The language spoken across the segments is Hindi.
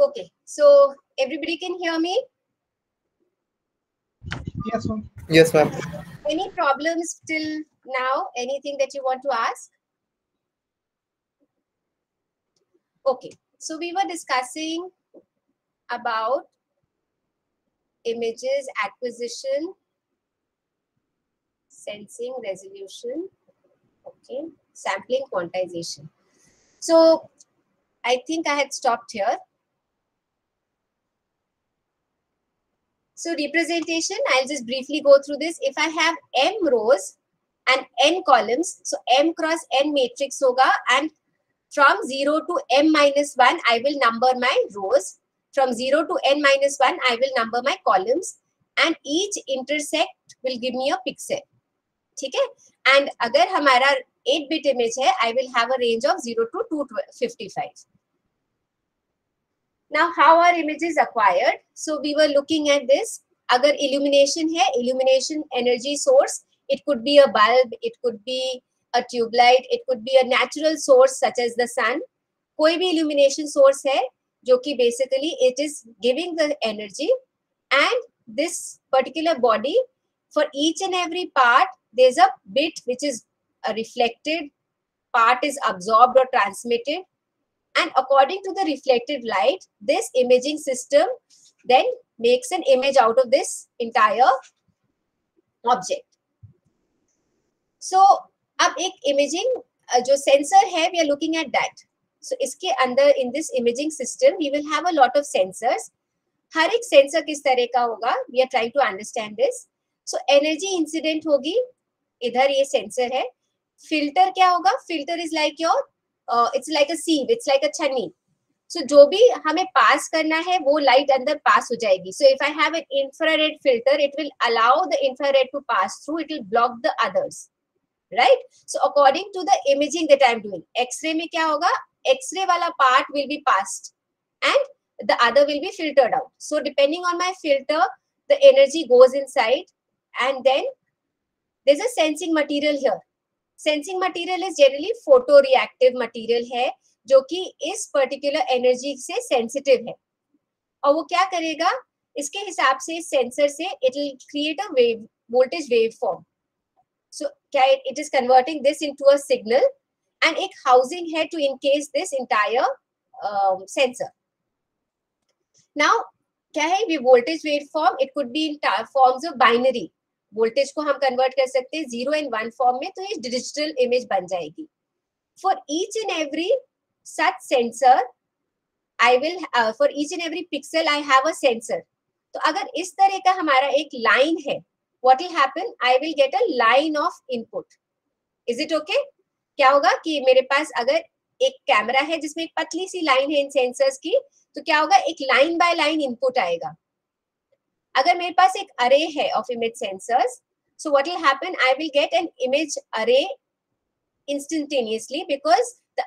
Okay, so everybody can hear me? Yes, ma'am. Yes, ma'am. Any problems till now? Anything that you want to ask? Okay, so we were discussing about images acquisition, sensing, resolution, okay, sampling, quantization. So I think I had stopped here. So representation, I'll just briefly go through this. If I have m rows and n columns, so m cross n matrix hoga, and from 0 to m minus 1, I will number my rows. From 0 to n minus 1, I will number my columns, and each intersect will give me a pixel. ठीक है? And अगर हमारा 8-bit image है, I will have a range of 0 to 255. Now, how are images acquired? So we were looking at this. Agar illumination hai, illumination energy source, it could be a bulb, it could be a tube light, it could be a natural source such as the sun. Koi bhi illumination source hai, jo ki basically it is giving the energy, and this particular body, for each and every part, there's a bit which is reflected, part is absorbed or transmitted. And according to the reflected light, this imaging system then makes an image out of this entire object. So, अब एक imaging जो sensor है, we are looking at that. So, इसके अंदर in this imaging system, we will have a lot of sensors. हर एक sensor किस तरह का होगा? We are trying to understand this. So, energy incident होगी. इधर ये sensor है. Filter क्या होगा? Filter is like your it's like a sieve, it's like a chunni. So जो भी हमें पास करना है वो लाइट अंदर पास हो जाएगी. So if I have an infrared filter, it will allow the infrared to pass through, it will block the others, right? So according to the imaging that I am doing, X-ray में क्या होगा? X-ray वाला part will be passed and the other will be filtered out. So depending on my filter, the energy goes inside, and then there's a sensing material here. Sensing material is generally photo reactive material है जो कि इस पर्टिकुलर एनर्जी से सेंसिटिव है, और वो क्या करेगा, इसके हिसाब से सेंसर से it will create a wave, voltage wave form. So क्या it is converting this into a signal, and एक हाउसिंग है to encase this entire sensor. Now क्या है ये voltage wave form? It could be in forms of binary. Voltage को हम कन्वर्ट कर सकते हैं 0 and 1 फॉर्म में, तो ये डिजिटल इमेज बन जाएगी. For each and every such sensor I will, for each and every pixel I have a sensor. तो अगर इस तरह का हमारा एक लाइन है, what will happen, I will get a line of input. Is it okay? क्या होगा कि मेरे पास अगर एक कैमरा है जिसमें एक पतली सी लाइन है इन सेंसर्स की, तो क्या होगा, एक लाइन बाय लाइन इनपुट आएगा. अगर मेरे पास एक अरे है of image sensors, so what will happen, I will get an image array instantaneously because the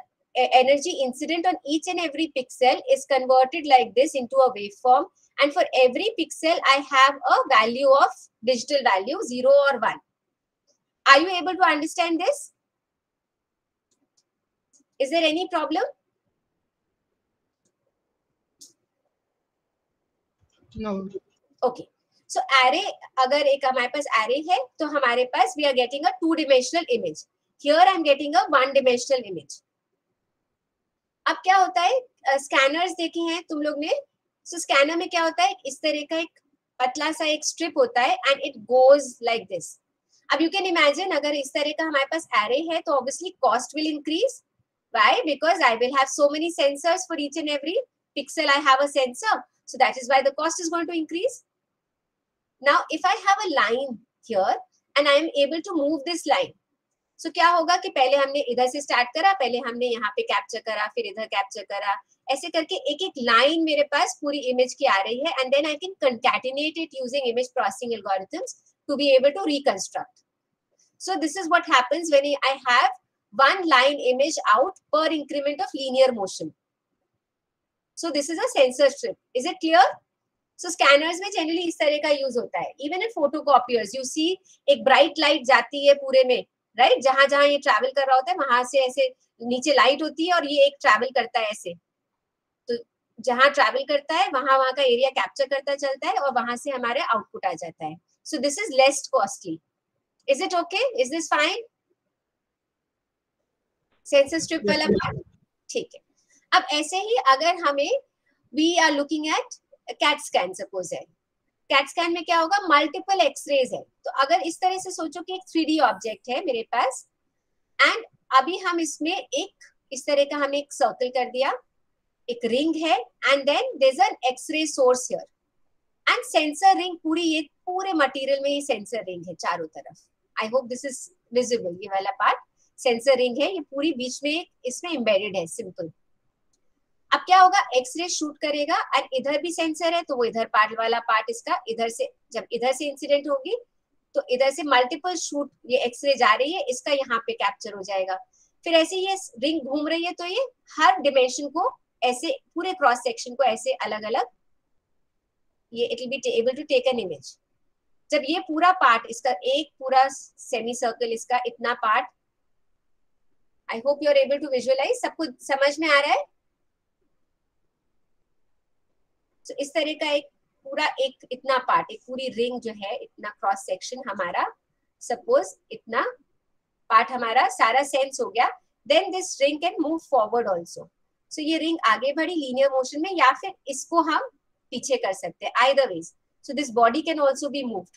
energy incident on each and every pixel is converted like this into a waveform, and for every pixel I have a value of digital value 0 or 1. Are you able to understand this? Is there any problem? No. Okay, so array, अगर एक हमारे पास एरे है तो हमारे पास we are getting a 2-dimensional image. Here I am getting a 1-dimensional image. अब क्या होता है, स्कैनर्स देखे हैं तुम लोग ने? सो स्कैनर में क्या होता है, इस तरह का एक पतला सा एक स्ट्रिप होता है and it goes like this. अब यू कैन इमेजिन अगर इस तरह का हमारे पास एरे है तो obviously cost will increase. Why? Because I will have so many sensors for each and every pixel I have a sensor, so that is why the cost is going to increase. Now if I have a line here and I am able to move this line, so क्या होगा कि पहले हमने इधर से स्टार्ट करा, पहले हमने यहाँ पे कैप्चर करा, फिर इधर कैप्चर करा, ऐसे करके एक एक लाइन मेरे पास पूरी इमेज की आ रही है, and then I can concatenate it using image processing algorithms to be able to reconstruct. So this is what happens when I have one line image out per increment of linear motion. So this is a sensor strip. Is it clear? So scanners में generally इस तरह का यूज होता है. Even in photocopiers, you see एक bright light जाती है पूरे में, right? जहाँ जहाँ ये travel कर रहा होता है वहां से ऐसे नीचे लाइट होती है और ये एक travel करता है ऐसे. तो जहां ट्रैवल करता है वहां वहां का एरिया कैप्चर करता चलता है और वहां से हमारे आउटपुट आ जाता है. So this is less costly. Is it okay? Is this fine? Sensor strip वाला पार्ट ठीक है. अब ऐसे ही अगर हमें we are looking at CAT scan suppose है. कैट स्कैन में क्या होगा, मल्टीपल एक्सरेज है. तो अगर इस तरह से सोचो कि एक 3D ऑब्जेक्ट है मेरे पास एंड अभी हम इसमें एक इस तरह का हमने एक सर्कल कर दिया, एक रिंग है and then there is an X-ray source here and sensor ring. पूरी ये पूरे मटेरियल में ये सेंसर रिंग है चारों तरफ. I hope this is visible. ये वाला पार्ट सेंसर रिंग है, ये पूरी बीच में इसमें एम्बेडेड है. सिंपल. अब क्या होगा, एक्सरे शूट करेगा एंड इधर भी सेंसर है तो वो इधर पार्ट वाला पार्ट इसका इधर से जब इधर से इंसिडेंट होगी तो इधर से मल्टीपल शूट ये एक्सरे जा रही है, इसका यहाँ पे कैप्चर हो जाएगा. फिर ऐसे ये रिंग घूम रही है तो ये हर डिमेंशन को ऐसे पूरे क्रॉस सेक्शन को ऐसे अलग अलग ये it will be able to take an image. जब ये पूरा पार्ट इसका एक पूरा सेमी सर्कल इसका इतना part, I hope you are able to visualise. सबको समझ में आ रहा है? तो इस तरह का एक पूरा एक इतना पार्ट, एक पूरी रिंग जो है, इतना क्रॉस सेक्शन हमारा, सपोज इतना पार्ट हमारा सारा सेंस हो गया. Then this ring can move forward also. So ये रिंग आगे बढ़ी लीनियर मोशन में या फिर इसको हम पीछे कर सकते हैं, either ways. So this body can also be moved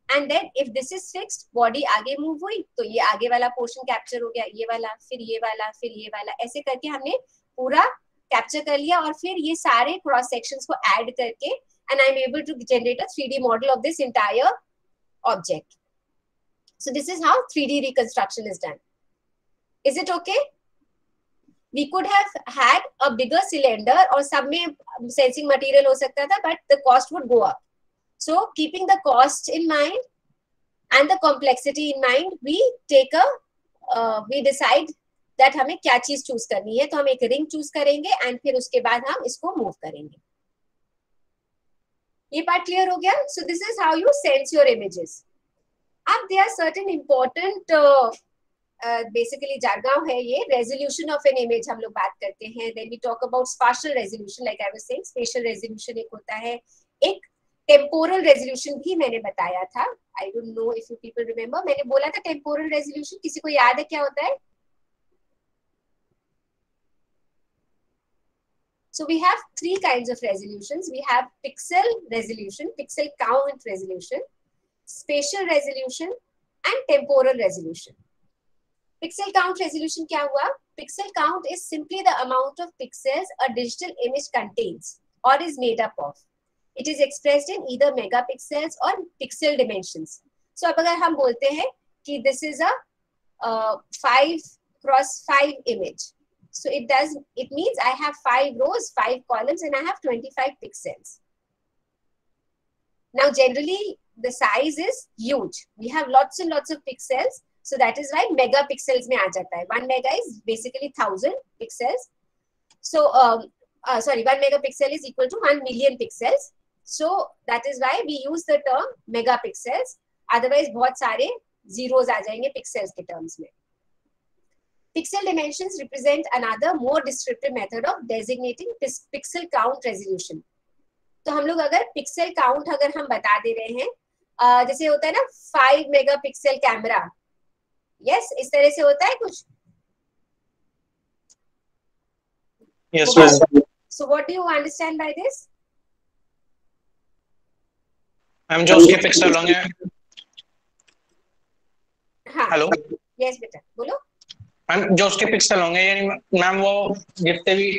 and then if this is fixed, body आगे मूव हुई तो ये आगे वाला पोर्शन कैप्चर हो गया, ये वाला, फिर ये वाला, फिर ये वाला, ऐसे करके हमने पूरा कैप्चर कर लिया. और फिर ये सारे क्रॉस सेक्शंस को ऐड करके and I'm able to generate a 3D model of this entire object. So this is how 3D reconstruction is done. Is it okay? We could have had a bigger cylinder or सब में sensing material हो सकता था, but the cost would go up. So keeping the cost in mind and the complexity in mind, we decide that हमें क्या चीज चूज करनी है. तो हम एक रिंग चूज करेंगे एंड फिर उसके बाद हम इसको मूव करेंगे. ये पार्ट क्लियर हो गया? So this is how you sense your images. अब there are certain important basically jargon है ये. रेजोल्यूशन ऑफ एन इमेज हम लोग बात करते हैं. Then we talk about spatial resolution, like I was saying. Special resolution एक होता है, एक टेम्पोरल रेजोल्यूशन भी मैंने बताया था. I don't know if you people remember. मैंने बोला था टेम्पोरल रेजोल्यूशन, किसी को याद है क्या होता है? So we have three kinds of resolutions. We have pixel resolution, pixel count resolution, spatial resolution and temporal resolution. Pixel count resolution क्या हुआ? Pixel count is simply the amount of pixels a digital image contains or is made up of. It is expressed in either megapixels or pixel dimensions. So अब अगर हम बोलते हैं कि this is a 5x5 image. So it means I have 5 rows, 5 columns and I have 25 pixels. Now generally the size is huge. We have lots and lots of pixels. So that is why megapixels में आ जाता है. 1 mega is basically 1000 pixels. So 1 megapixel is equal to 1 million pixels. So that is why we use the term megapixels. Otherwise बहुत सारे zeros आ जाएंगे pixels के terms में. Pixel dimensions represent another more descriptive method of designating pixel count resolution. तो हम लोग अगर पिक्सल काउंट अगर हम बता दे रहे हैं, जैसे होता है ना 5 मेगापिक्सल कैमरा, यस, इस तरह से होता है कुछ. Yes, yes. So what do you understand by this? Ma'am जो उसके पिक्सल होंगे. हाँ. हेलो. यस बेटा बोलो. मैम जो उसके पिक्सल होंगे यानी मैम वो जितने भी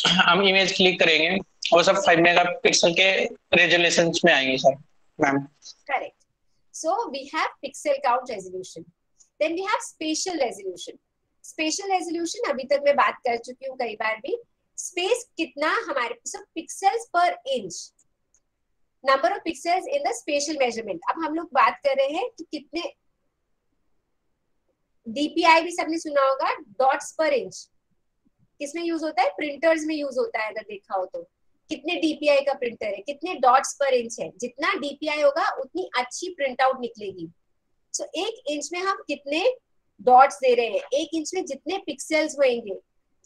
हम इमेज क्लिक करेंगे वो सब 5 मेगापिक्सल के रेजोल्यूशन में आएंगे sir. Ma'am correct. So we have pixel count resolution. Then we have spatial resolution. Spatial resolution अभी तक मैं बात कर चुकी हूँ कई बार भी. स्पेस कितना हमारे pixels per inch, number of pixels in the spatial measurement. अब हम लोग बात कर रहे हैं कि कितने डीपीआई भी सबने सुना होगा, डॉट्स पर इंच. किसमें यूज होता है? प्रिंटर्स में यूज होता है. अगर देखा हो तो कितने डीपीआई का प्रिंटर है, कितने डॉट्स पर इंच है. जितना डीपीआई होगा उतनी अच्छी प्रिंट आउट निकलेगी. सो 1 इंच में हम कितने डॉट्स दे रहे हैं, 1 इंच में जितने पिक्सल्स होंगे,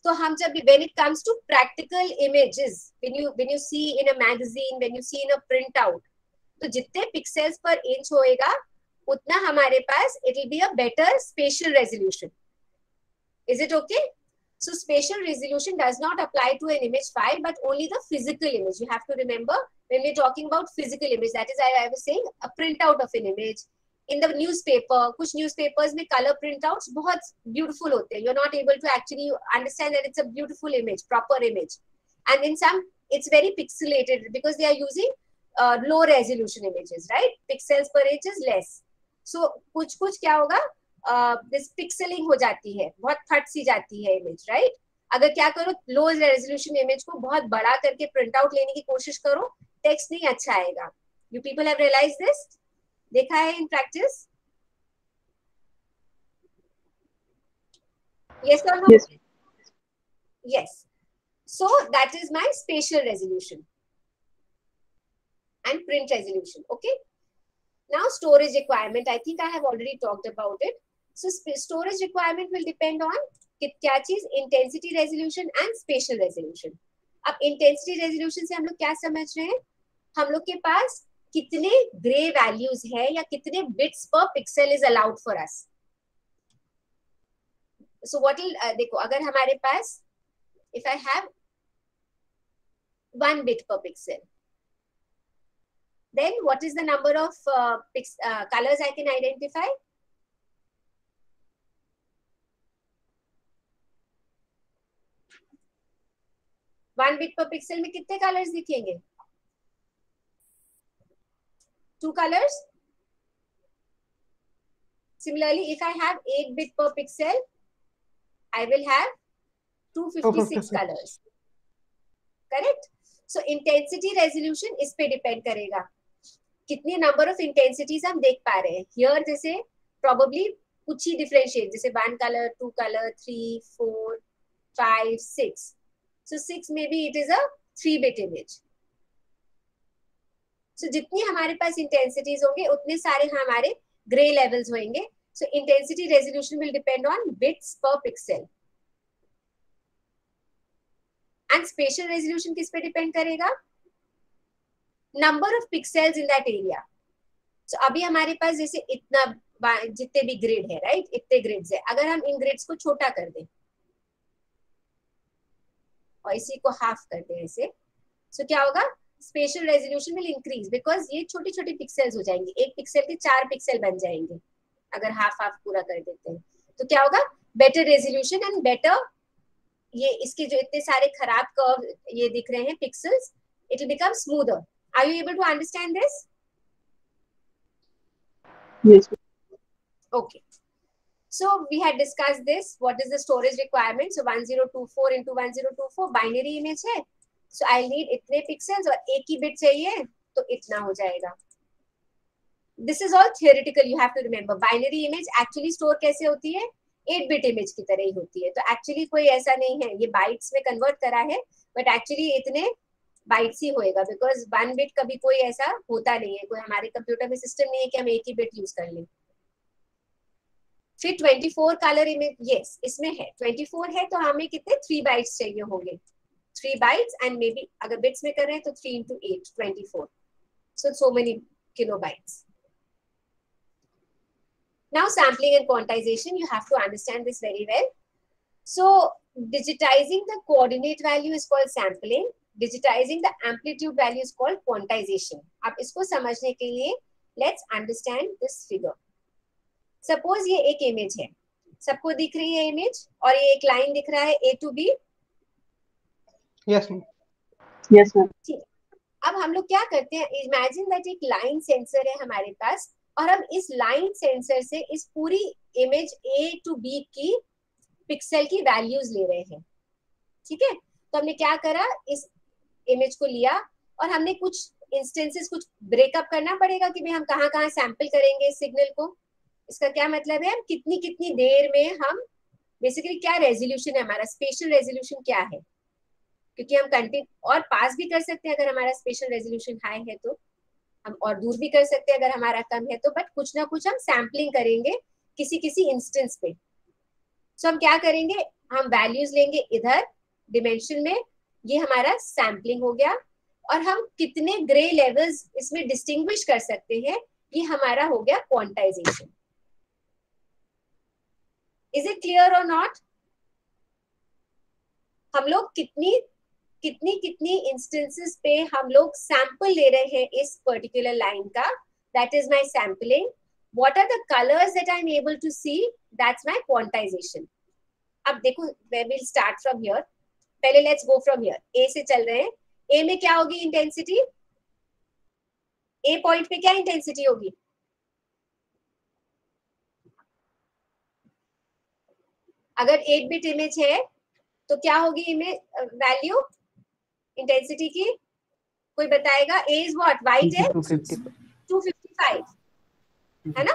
तो हम जब when it comes to practical images, when you see in a magazine, when you see in a printout, तो जितने पिक्सेल्स पर इंच होएगा उतना हमारे पास it will be a better spatial resolution. Is it okay? So spatial resolution does not apply to an image file, but only the physical image. You have to remember when we're talking about physical image, that is I was saying a printout of an image. In the newspaper, कुछ newspapers में color printouts बहुत beautiful होते हैं. You're not able to actually understand that it's a beautiful image, proper image. And in some, it's very pixelated because they are using low resolution images, right? Pixels per inch is less. So कुछ क्या होगा? This pixeling हो जाती है, बहुत फट सी जाती है image, right? अगर क्या करो, low resolution image को बहुत बड़ा करके print out लेने की कोशिश करो, text नहीं अच्छा आएगा. You people have realized this? देखा है in practice? Yes or no? Yes. Yes. So that is my spatial resolution and print resolution. Okay. Now storage requirement. I think I have already talked about it. So storage requirement will depend on क्या चीज, intensity resolution and spatial resolution. अब intensity resolution से हम लोग क्या समझ रहे हैं? हम लोग के पास कितने ग्रे वैल्यूज है या कितने bits per pixel is allowed for us. So what will, देखो अगर हमारे पास if I have 1 bit per pixel, then what is the number of colors I can identify? One bit पर पिक्सल में कितने कलर्स दिखेंगे? 2 colors. Similarly, if I have 8 bit per pixel, I will have 256 colors. Correct? So intensity resolution इस पे depend करेगा. कितनी number of intensities हम देख पा रहे हैं. Here जैसे probably कुछ ही differentiate, जैसे 1 color, 2 color, 3, 4, 5, 6. So 6 maybe it is a 3-bit image. So जितनी हमारे पास इंटेंसिटीज होंगे उतने सारे हमारे ग्रे लेवल्स होंगे. So intensity resolution will depend on bits per pixel. And spatial resolution किस पे डिपेंड करेगा? Number of pixels in that area. So अभी हमारे पास जैसे इतना जितने भी ग्रिड है, राइट, इतने ग्रिड्स है. अगर हम इन ग्रिड्स को छोटा कर दें और इसी को हाफ कर दें ऐसे, सो क्या होगा? Spatial resolution will increase because ये छोटी छोटी पिक्सेल्स हो जाएंगे. एक पिक्सल के 4 पिक्सल बन जाएंगे अगर हाफ हाफ पूरा कर देते हैं. तो क्या होगा? बेटर रेजोल्यूशन एंड बेटर, ये इसके जो इतने सारे खराब कर्व ये दिख रहे हैं pixels, it will become smoother. Are you able to understand this? Yes. Okay. So we had discussed this. What is the storage requirement? So 1024 into 1024 binary image है. So I'll need इतने pixels और एक ही bit चाहिए तो इतना हो जाएगा. This is all theoretical. You have to remember. Binary image actually store कैसे होती है? 8-bit image की तरह ही होती है. तो actually कोई ऐसा नहीं है. ये bytes में convert करा है, but actually इतने bytes ही होएगा because 1 bit कभी कोई ऐसा होता नहीं है. कोई हमारे कंप्यूटर में सिस्टम नहीं है कि हम एक ही bit यूज कर लें. फिर 24 कलर इमेज, यस इसमें है 24 है तो हमें कितने 3 bytes चाहिए होंगे. 3 bytes and maybe अगर bits में कर रहे हैं तो 3 into 8 24. So many kilobytes. Now sampling and quantization, you have to understand this very well. So digitizing the coordinate value is called sampling. Digitizing the amplitude value is called quantization. अब इसको समझने के लिए let's understand this figure. Suppose ये एक इमेज है, सबको दिख रही है इमेज और ये एक लाइन दिख रहा है A to B. Yes, ma'am. Yes, ma'am. ठीक. अब हम लोग क्या करते हैं, इमेजिन दैट एक लाइन सेंसर है हमारे पास और हम इस लाइन सेंसर से इस पूरी इमेज A to B की पिक्सल की वैल्यूज ले रहे हैं. ठीक है, तो हमने क्या करा, इस इमेज को लिया और हमने कुछ इंस्टेंसेस कुछ ब्रेकअप करना पड़ेगा कि भाई हम कहाँ कहाँ सैंपल करेंगे इस सिग्नल को. इसका क्या मतलब है, कितनी कितनी देर में हम बेसिकली क्या रेजोल्यूशन है हमारा, स्पेशल रेजोल्यूशन क्या है, क्योंकि हम कंटिन्यू और पास भी कर सकते हैं अगर हमारा स्पेशल रेजोल्यूशन हाई है तो हम, और दूर भी कर सकते हैं अगर हमारा कम है तो, बट कुछ ना कुछ हम सैम्पलिंग करेंगे किसी किसी इंस्टेंस पे. सो हम क्या करेंगे, हम वैल्यूज लेंगे इधर डिमेंशन में, ये हमारा सैम्पलिंग हो गया, और हम कितने ग्रे लेवल्स इसमें डिस्टिंग्विश कर सकते हैं, ये हमारा हो गया क्वांटाइजेशन। इज इट क्लियर और नॉट? हम लोग कितनी इंस्टेंसेस पे हम लोग सैंपल ले रहे हैं इस पर्टिकुलर लाइन का, that is my sampling. What are the colours that I am able to see, that's my quantisation. अब देखो, we will start from here, पहले let's go from here, A से चल रहे हैं। ए में क्या होगी इंटेंसिटी? ए पॉइंट पे क्या इंटेंसिटी होगी? अगर 8 बिट इमेज है तो क्या होगी इमेज वैल्यू इंटेंसिटी की? कोई बताएगा? ए इज व्हाट? वाइट है 255 है ना,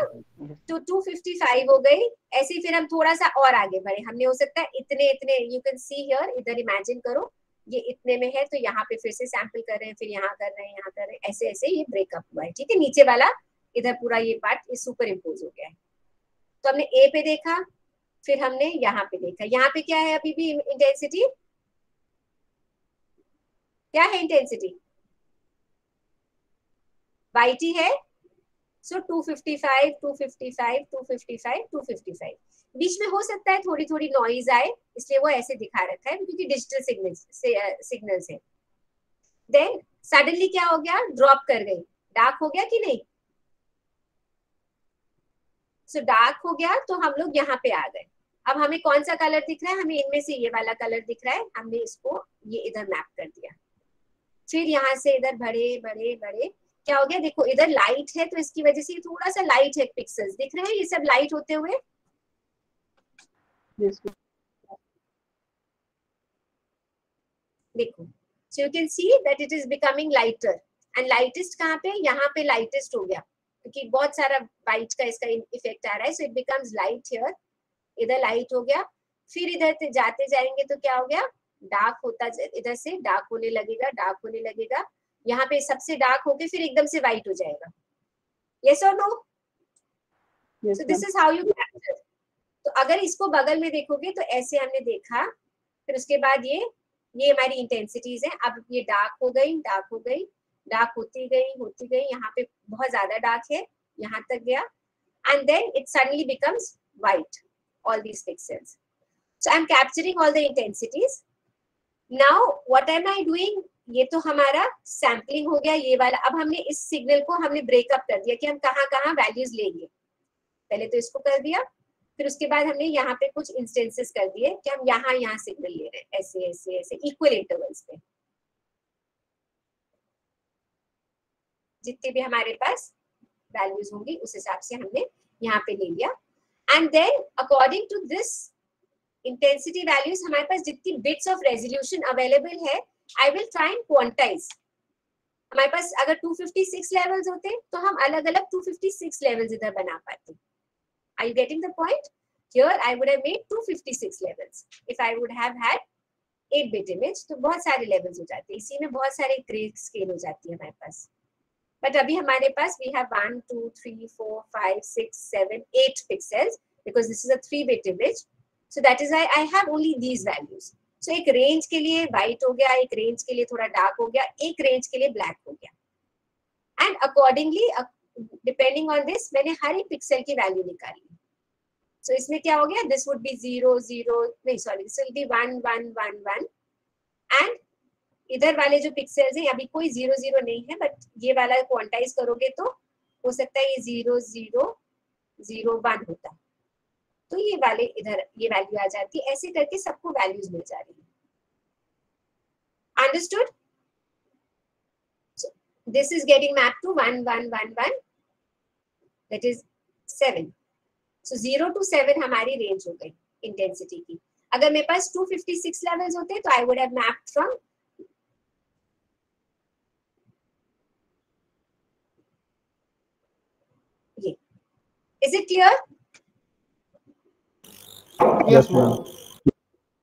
तो 255 हो गई। ऐसे ही फिर हम थोड़ा सा और आगे बढ़े, हमने हो सकता है इतने इतने, यू कैन सी हियर, इधर इमेजिन करो ये इतने में है, तो यहाँ पे फिर से सैंपल कर रहे हैं, फिर यहाँ कर रहे हैं, यहाँ कर रहे हैं, ऐसे ऐसे ये ब्रेकअप हुआ है। ठीक है, नीचे वाला इधर पूरा ये पार्ट ये सुपर इम्पोज हो गया है। तो हमने ए पे देखा, फिर हमने यहाँ पे देखा, यहाँ पे क्या है अभी भी इंटेंसिटी? क्या है इंटेंसिटी? वाइट ही है। सो 255 255 255 255, बीच में हो सकता है थोड़ी थोड़ी नॉइज आए, इसलिए वो ऐसे दिखा रखा है क्योंकि डिजिटल सिग्नल्स है। देन सडनली क्या हो गया? ड्रॉप कर गई, डार्क हो गया कि नहीं? सो डार्क हो गया तो हम लोग यहाँ पे आ गए। अब हमें कौन सा कलर दिख रहा है? हमें इनमें से ये वाला कलर दिख रहा है, हमने इसको ये इधर मैप कर दिया। फिर यहाँ से इधर बढ़े बढ़े बढ़े, क्या हो गया? देखो इधर लाइट है तो इसकी वजह से थोड़ा सा लाइट है, पिक्सेल्स दिख रहे हैं ये सब लाइट होते हुए। yes, देखो, so you can see that it is becoming lighter, and lightest कहाँ पे? यहाँ पे lightest हो गया क्योंकि बहुत सारा वाइट का इसका इफेक्ट आ रहा है, so it becomes light here। इधर लाइट हो गया, फिर इधर से जाते जाएंगे तो क्या हो गया? डार्क होता, इधर से डार्क होने लगेगा, डार्क होने लगेगा, यहाँ पे सबसे डार्क होके फिर एकदम से वाइट हो जाएगा। यस और no? So this is how you capture. तो अगर इसको बगल में देखोगे तो ऐसे हमने देखा, फिर उसके बाद ये हमारी इंटेंसिटीज है। अब ये डार्क हो गई, डार्क हो गई, डार्क होती गई, यहाँ पे बहुत ज्यादा डार्क है, यहाँ तक गया, and then it suddenly becomes white, all these pixels. So I'm capturing all the intensities. Now what am I doing? ये तो हमारा सैम्पलिंग हो गया ये वाला। अब हमने इस सिग्नल को हमने ब्रेकअप कर दिया कि हम कहाँ कहाँ वैल्यूज लेंगे। पहले तो इसको कर दिया, फिर उसके बाद हमने यहाँ पे कुछ इंस्टेंसेस कर दिए कि हम यहाँ सिग्नल ले रहे हैं, ऐसे ऐसे ऐसे इक्वल इंटरवल्स पे, जितने भी हमारे पास वैल्यूज होंगी उस हिसाब से हमने यहाँ पे ले लिया। And then according to this intensity values, हमारे पास जितनी बिट्स ऑफ रेजोल्यूशन अवेलेबल है, I will try and quantise. हमारे पास अगर 256 लेवल्स होते तो हम अलग अलग 256 लेवल्स इधर बना पाते। Are you getting the point? Here I would have made 256 levels if I would have had 8-bit image। तो बहुत सारे लेवल्स हो जाते हैं, इसी में बहुत सारे ग्रे स्केल हो जाती है हमारे पास। बट अभी हमारे पास we have 1 2 3 4 5 6 7 8 pixels because this is a 3-bit image, so that is why I have only these values। so एक रेंज के लिए व्हाइट हो गया, एक रेंज के लिए थोड़ा डार्क हो गया, एक रेंज के लिए ब्लैक हो गया, and accordingly depending on this मैंने हर एक पिक्सल की वैल्यू निकाली। सो इसमें क्या हो गया? दिस वुड बी 0 0, नहीं sorry, this will be 1 1 1 1, and इधर वाले जो पिक्सेल्स हैं अभी कोई 0 0 नहीं है, बट ये वाला क्वांटाइज करोगे तो हो सकता है ये 0 0 0 1 होता, तो ये वाले इधर ये वैल्यू आ जाती है। ऐसे करके सबको वैल्यूज मिल जा रही है। Understood? This is getting map to 1 1 1 1, that is 7। So 0 to 7 हमारी रेंज हो गई इंटेंसिटी की। अगर मेरे पास 256 लेवल्स होते तो I would have mapped from ये। Is it clear? yes ma'am,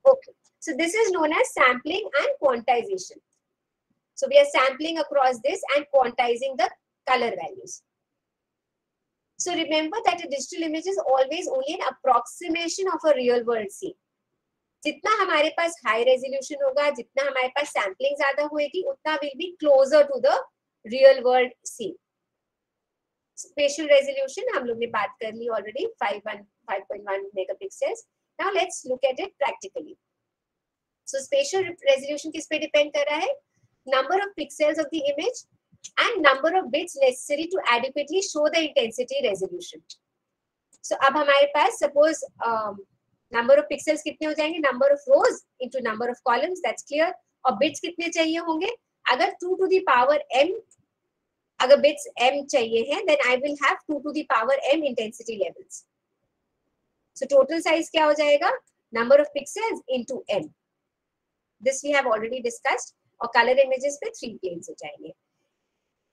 Okay, so this is known as sampling and quantization. So we are sampling across this and quantizing the color values. So remember that a digital image is always only an approximation of a real world scene. जितना हमारे पास हाई रेजोल्यूशन होगा, जितना हमारे पास सैम्पलिंग ज्यादा होगी, उतना will be closer to the real world scene. Special resolution हम लोग ने बात कर ली already, 5.1 megapixels. Now let's look at it practically. So special resolution किस पे डिपेंड कर रहा है? Number of pixels of the image and number of bits necessary to adequately show the intensity resolution. So अब हमारे पास suppose number of pixels कितने हो जाएंगे? Number of rows into number of columns, that's clear. और bits कितने चाहिए होंगे? अगर 2 to the power m, अगर bits m चाहिए हैं, then I will have 2 to the power m intensity levels. So total size क्या हो जाएगा? Number of pixels into m. This we have already discussed. और color images पे 3 planes हो जाएंगे.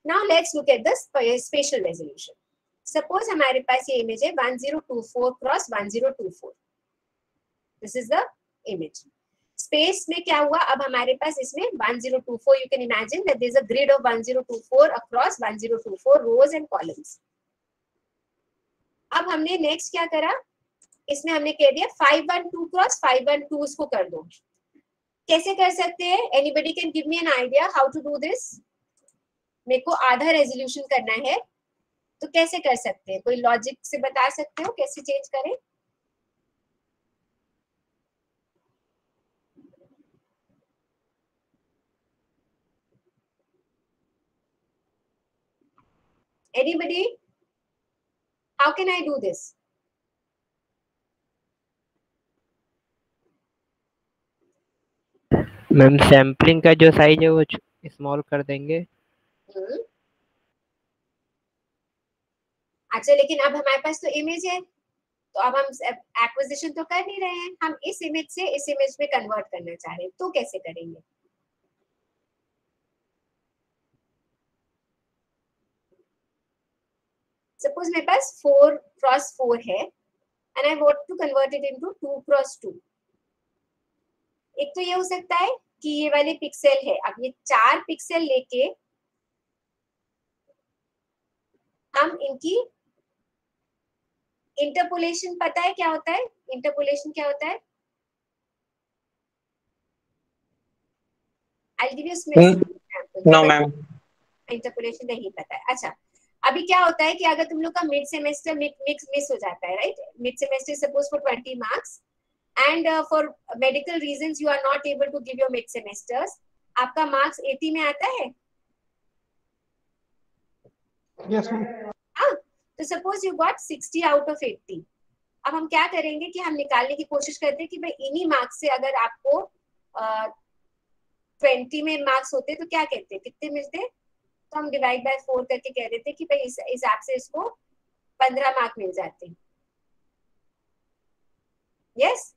Now let's look at the spatial resolution. Suppose हमारे पास ये image है 1024 cross 1024. This is the image. Space में क्या हुआ? अब हमारे पास इसमें 1024. You can imagine that there is a grid of 1024 across 1024 rows and columns. अब हमने next क्या करा? इसमें हमने कह दिया 512 cross 512 इसको कर दो. कैसे कर सकते हैं? Anybody can give me an idea how to do this? मेरे को आधा रेजोल्यूशन करना है तो कैसे कर सकते हैं? कोई लॉजिक से बता सकते हो कैसे चेंज करें? Anybody? How can I do this? Ma'am sampling का जो साइज है वो स्मॉल कर देंगे. अच्छा, लेकिन अब हमारे पास तो इमेज है, तो अब हम एक्विजिशन तो कर नहीं रहे हैं, हम इस इमेज से इस इमेज में कन्वर्ट करना चाह रहे हैं, तो कैसे करेंगे? सपोज मेरे पास 4 क्रॉस 4 है and I want to convert it into 2 cross 2. एक तो ये हो सकता है कि ये वाले पिक्सल है, अब ये 4 पिक्सल लेके हम इनकी इंटरपोलेशन, पता है क्या होता है इंटरपोलेशन? क्या होता है? I'll give you some example. No ma'am. Interpolation नहीं पता है. अच्छा, अभी क्या होता है कि अगर तुम लोग का मिड सेमेस्टर मिस हो जाता है, right? Mid semester suppose for 20 marks and for medical reasons you are not able to give your mid semesters, आपका मार्क्स 80 में आता है. Yes ma'am. तो suppose you got 60 out of 80. अब हम क्या करेंगे कि हम निकालने की कोशिश करते हैं कि भाई इन्हीं मार्क्स से अगर आपको 20 में मार्क्स होते तो क्या कहते हैं, कितने मिलते? तो हम डिवाइड बाय 4 करके कह देते हैं कि भाई इस हिसाब से इसको 15 मार्क मिल जाते हैं. यस,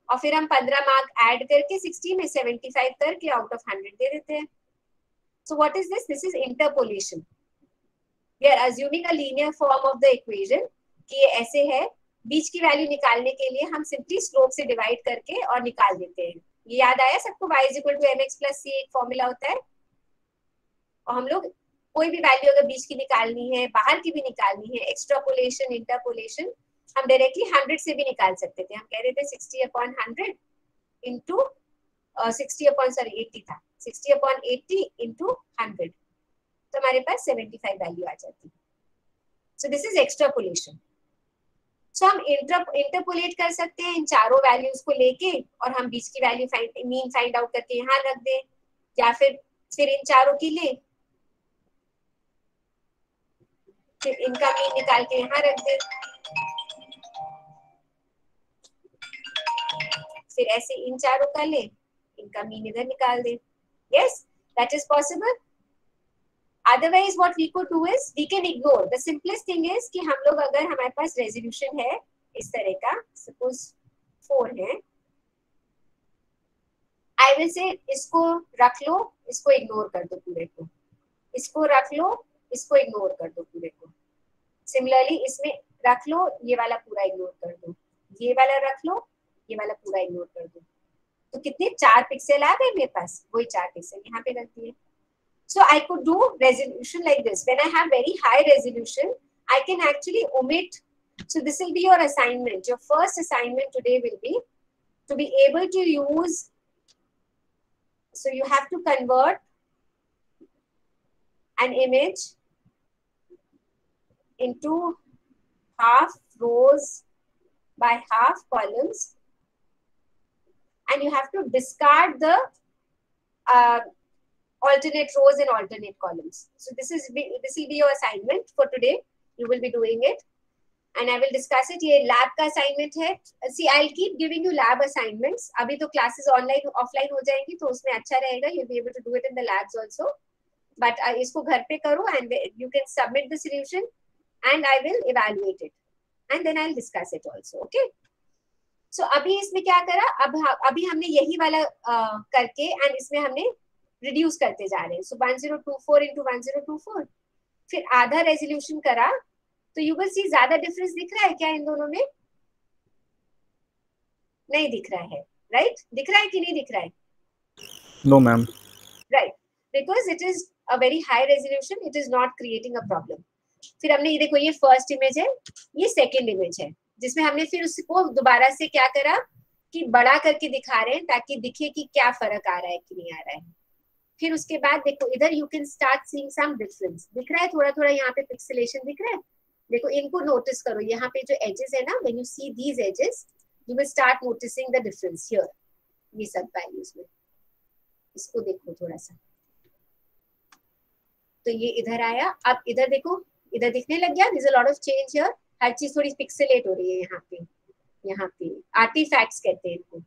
और फिर हम 15 मार्क ऐड करके 60 में 75 करके आउट ऑफ 100 दे देते हैं. So what is this? This is interpolation. We are assuming a linear form of the equation कि ये ऐसे है. बीच की वैल्यू निकालने के लिए हम सिंपली स्लोप से डिवाइड करके और निकाल देते हैं. ये याद आया सबको? y = mx + c एक फॉर्मूला होता है. और हम लोग कोई भी वैल्यू अगर बीच की निकालनी है, बाहर की भी निकालनी है, एक्सट्रापोलेशन, इंटरपोलेशन, हम डायरेक्टली 100 से भी निकाल सकते थे. हम कह रहे थे 60/100 इंटू 80 था, 60/80 इंटू 100, तो हमारे पास 75 वैल्यू आ जाती. So this is extrapolation. So हम इंटरपोलेट कर सकते हैं इन चारों वैल्यूज को लेके, और हम बीच की वैल्यू मीन फाइंड आउट करके यहाँ रख दें, या फिर इन चारों की ले, फिर इनका मीन निकाल के यहाँ रख दें, फिर ऐसे इन चारों का ले, इनका मीन इधर निकाल दें. Yes, that is possible. Otherwise, what we could do is we can ignore. The simplest thing is कि हम लोग अगर हमारे पास रेजोल्यूशन है इस तरह का, suppose 4 है, I will say इसको रख लो, इसको इग्नोर कर दो पूरे को, इसको रख लो, इसको इग्नोर कर दो पूरे को. Similarly इसमें रख लो, ये वाला पूरा इग्नोर कर दो, ये वाला रख लो, ये वाला पूरा इग्नोर कर दो. तो कितने 4 पिक्सल आ गए मेरे पास, वही 4 पिक्सल यहाँ पे रख दिए. So I could do resolution like this. When I have very high resolution, I can actually omit. So this will be your assignment. Your first assignment today will be to be able to use, so you have to convert an image into half rows by half columns, and you have to discard the alternate rows and alternate columns. So this will be your assignment for today. You will be doing it, and I will discuss it. ये lab का assignment है. See, I'll keep giving you lab assignments. अभी तो classes online offline हो जाएंगी, तो उसमें अच्छा रहेगा. You'll be able to do it in the labs also. But इसको घर पे करो, and you can submit the solution, and I will evaluate it, and then I'll discuss it also. Okay. So अभी इसमें क्या करा? अभी हमने यही वाला करके, and इसमें हमने reduce करते जा रहे हैं. So 1024 into 1024. फिर आधा resolution करा, तो you will see ज्यादा difference दिख रहा है क्या इन दोनों में? नहीं दिख रहा है, right? दिख रहा है कि नहीं दिख रहा है? No, ma'am. Right, because it is a very high resolution, it is not creating a problem. फिर हमने ये देखो, ये first image है, ये second image है, जिसमें हमने फिर उसको दोबारा से क्या करा कि बड़ा करके दिखा रहे हैं ताकि दिखे कि क्या फर्क आ रहा है कि नहीं आ रहा है. फिर उसके बाद देखो इधर you can start seeing some difference. दिख रहा है थोड़ा थोड़ा, यहाँ पे पिक्सेलेशन दिख रहा है. देखो इनको नोटिस करो, यहाँ पे जो एजेस है ना, when you see these edges, you will start noticing the difference here. ये सब वैल्यूज में इसको देखो थोड़ा सा, तो ये इधर आया. अब इधर देखो, इधर दिखने लग गया. There's a lot of change here. हर चीज थोड़ी पिक्सेलेट हो रही है यहाँ पे आर्टिफैक्ट्स कहते हैं इनको.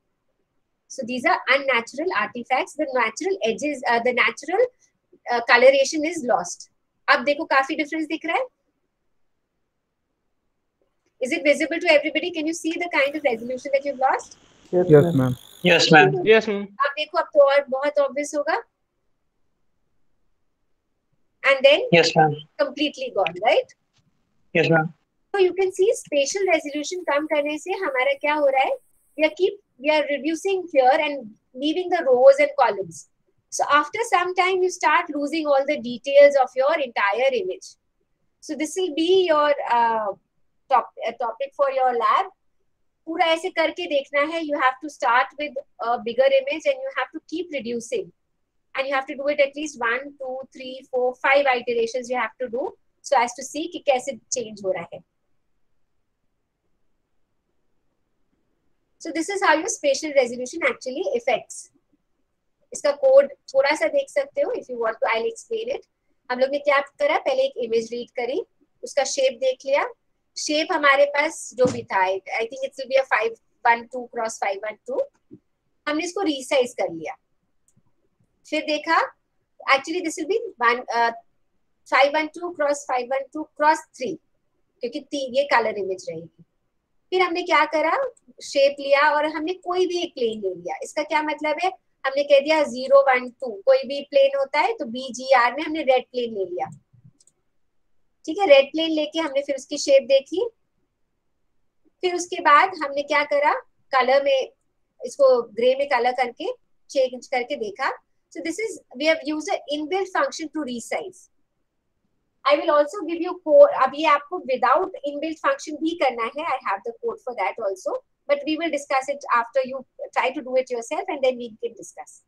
So these are unnatural artifacts. The natural edges, the natural coloration is lost. अब देखो काफी difference दिख रहा है. Is it visible to everybody? Can you see the kind of resolution that you've lost? Yes, ma'am. Yes, ma'am. Yes, ma'am. अब देखो, अब तो और बहुत obvious होगा. And then Yes, ma'am. completely gone, right? Yes, ma'am. So you can see spatial resolution कम करने से हमारा क्या हो रहा है? We are reducing here and leaving the rows and columns. So after some time, you start losing all the details of your entire image. So this will be your topic for your lab. पूरा ऐसे करके देखना है. You have to start with a bigger image and you have to keep reducing. And you have to do it at least 1, 2, 3, 4, 5 iterations you have to do, so as to see कि कैसे change हो रहा है. So this is how your spatial resolution actually affects. इसका कोड थोड़ा सा देख सकते हो. If you want to, I'll explain it. हम लोग ने क्या करा, पहले एक इमेज रीड करी, उसका शेप देख लिया. शेप हमारे पास जो भी था, I think it will be a 512 cross 512. हमने इसको रीसाइज कर लिया. फिर देखा, actually this will be 512 cross 512 cross 3, क्योंकि ये कलर इमेज रहेगी. फिर हमने क्या करा, शेप लिया और हमने कोई भी एक प्लेन ले लिया. इसका क्या मतलब है, हमने कह दिया 0, 1, 2 कोई भी प्लेन होता है, तो BGR में हमने रेड प्लेन ले लिया. ठीक है, रेड प्लेन लेके हमने फिर उसकी शेप देखी. फिर उसके बाद हमने क्या करा, कलर में इसको ग्रे में कलर करके चेंज करके देखा. So this is, we have used an inbuilt function to resize. I will also give you code. अब ये आपको without inbuilt function भी करना है. I have the code for that also, but we will discuss it after you try to do it yourself, and then we can discuss.